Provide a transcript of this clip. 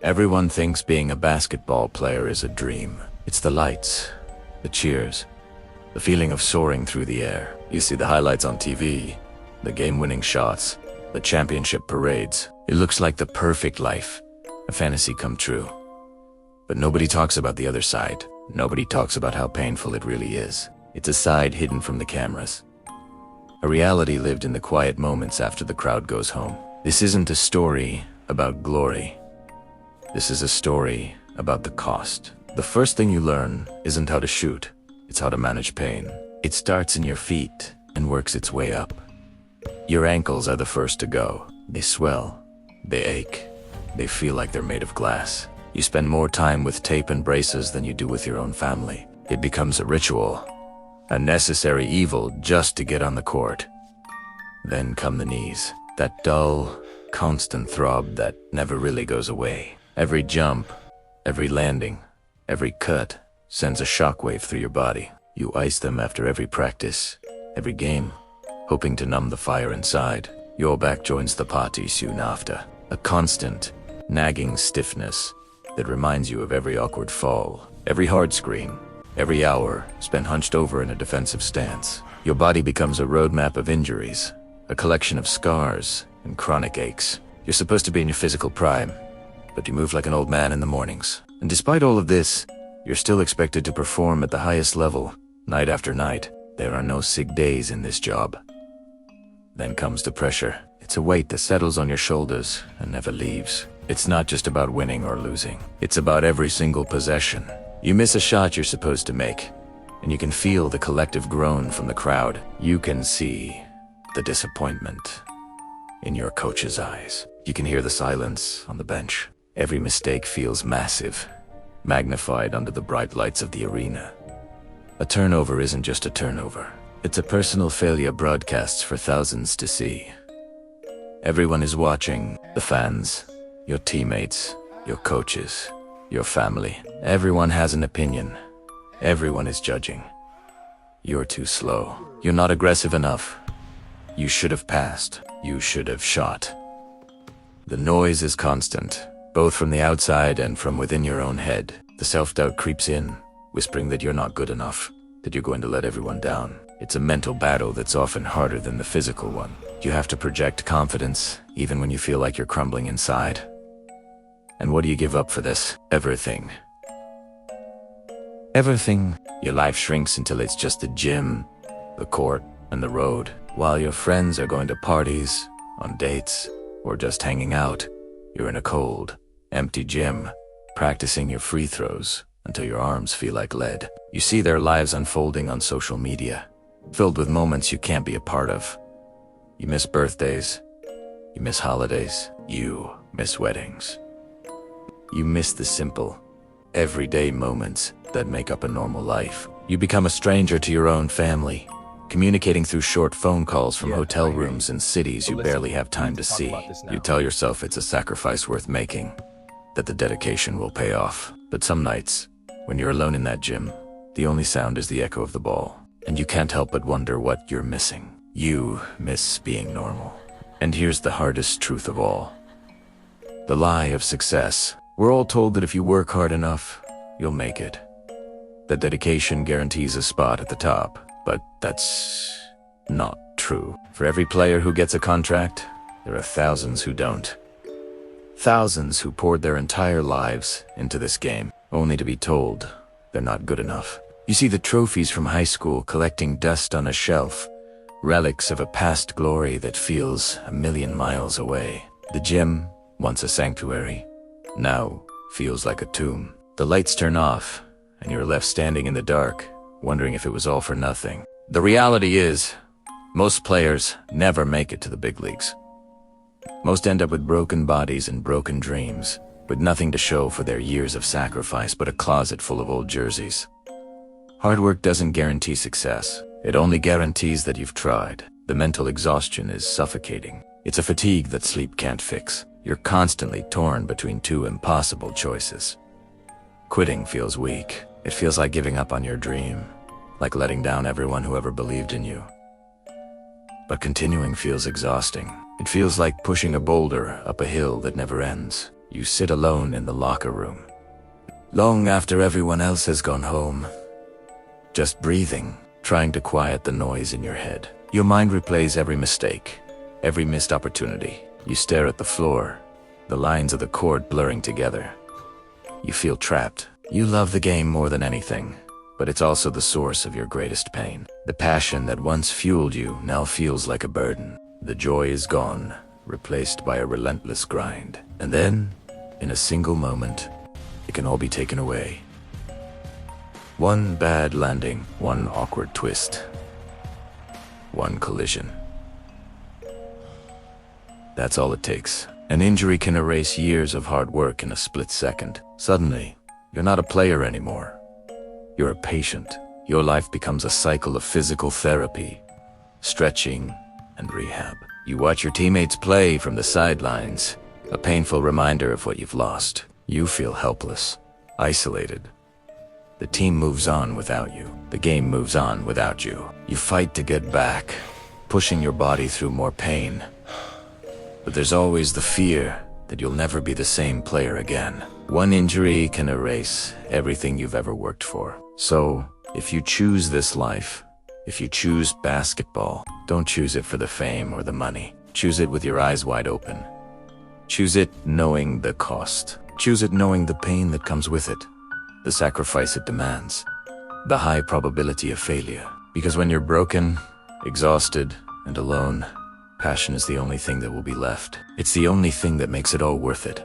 Everyone thinks being a basketball player is a dream. It's the lights, the cheers, the feeling of soaring through the air. You see the highlights on TV, the game-winning shots, the championship parades. It looks like the perfect life, a fantasy come true. But nobody talks about the other side. Nobody talks about how painful it really is. It's a side hidden from the cameras. A reality lived in the quiet moments after the crowd goes home. This isn't a story about glory. This is a story about the cost. The first thing you learn isn't how to shoot, it's how to manage pain. It starts in your feet and works its way up. Your ankles are the first to go. They swell, they ache, they feel like they're made of glass. You spend more time with tape and braces than you do with your own family. It becomes a ritual, a necessary evil just to get on the court. Then come the knees, that dull, constant throb that never really goes away. Every jump, every landing, every cut sends a shockwave through your body. You ice them after every practice, every game, hoping to numb the fire inside. Your back joins the party soon after. A constant, nagging stiffness that reminds you of every awkward fall, every hard screen, every hour spent hunched over in a defensive stance. Your body becomes a roadmap of injuries, a collection of scars and chronic aches. You're supposed to be in your physical prime, but you move like an old man in the mornings. And despite all of this, you're still expected to perform at the highest level, night after night. There are no sick days in this job. Then comes the pressure. It's a weight that settles on your shoulders and never leaves. It's not just about winning or losing. It's about every single possession. You miss a shot you're supposed to make, and you can feel the collective groan from the crowd. You can see the disappointment in your coach's eyes. You can hear the silence on the bench. Every mistake feels massive, magnified under the bright lights of the arena. A turnover isn't just a turnover. It's a personal failure broadcast for thousands to see. Everyone is watching. The fans, your teammates, your coaches, your family. Everyone has an opinion. Everyone is judging. You're too slow. You're not aggressive enough. You should have passed. You should have shot. The noise is constant, both from the outside and from within your own head. The self-doubt creeps in, whispering that you're not good enough, that you're going to let everyone down. It's a mental battle that's often harder than the physical one. You have to project confidence, even when you feel like you're crumbling inside. And what do you give up for this? Everything. Everything. Your life shrinks until it's just the gym, the court, and the road. While your friends are going to parties, on dates, or just hanging out, you're in a cold, empty gym, practicing your free throws until your arms feel like lead. You see their lives unfolding on social media, filled with moments you can't be a part of. You miss birthdays, you miss holidays, you miss weddings. You miss the simple, everyday moments that make up a normal life. You become a stranger to your own family, communicating through short phone calls from hotel rooms in cities you barely have time to see. You tell yourself it's a sacrifice worth making, that the dedication will pay off. But some nights, when you're alone in that gym, the only sound is the echo of the ball, and you can't help but wonder what you're missing. You miss being normal. And here's the hardest truth of all. The lie of success. We're all told that if you work hard enough, you'll make it. That dedication guarantees a spot at the top. But that's not true. For every player who gets a contract, there are thousands who don't. Thousands who poured their entire lives into this game, only to be told they're not good enough. You see the trophies from high school collecting dust on a shelf, relics of a past glory that feels a million miles away. The gym, once a sanctuary, now feels like a tomb. The lights turn off, and you're left standing in the dark, wondering if it was all for nothing. The reality is, most players never make it to the big leagues. Most end up with broken bodies and broken dreams, with nothing to show for their years of sacrifice but a closet full of old jerseys. Hard work doesn't guarantee success. It only guarantees that you've tried. The mental exhaustion is suffocating. It's a fatigue that sleep can't fix. You're constantly torn between two impossible choices. Quitting feels weak. It feels like giving up on your dream, like letting down everyone who ever believed in you. But continuing feels exhausting. It feels like pushing a boulder up a hill that never ends. You sit alone in the locker room, long after everyone else has gone home, just breathing, trying to quiet the noise in your head. Your mind replays every mistake, every missed opportunity. You stare at the floor, the lines of the court blurring together. You feel trapped. You love the game more than anything, but it's also the source of your greatest pain. The passion that once fueled you now feels like a burden. The joy is gone, replaced by a relentless grind. And then, in a single moment, it can all be taken away. One bad landing, one awkward twist, one collision. That's all it takes. An injury can erase years of hard work in a split second. Suddenly, you're not a player anymore. You're a patient. Your life becomes a cycle of physical therapy, stretching, and rehab. You watch your teammates play from the sidelines, a painful reminder of what you've lost. You feel helpless, isolated. The team moves on without you. The game moves on without you. You fight to get back, pushing your body through more pain. But there's always the fear that you'll never be the same player again. One injury can erase everything you've ever worked for. So, if you choose this life, if you choose basketball, don't choose it for the fame or the money. Choose it with your eyes wide open. Choose it knowing the cost. Choose it knowing the pain that comes with it, the sacrifice it demands, the high probability of failure. Because when you're broken, exhausted, and alone, passion is the only thing that will be left. It's the only thing that makes it all worth it.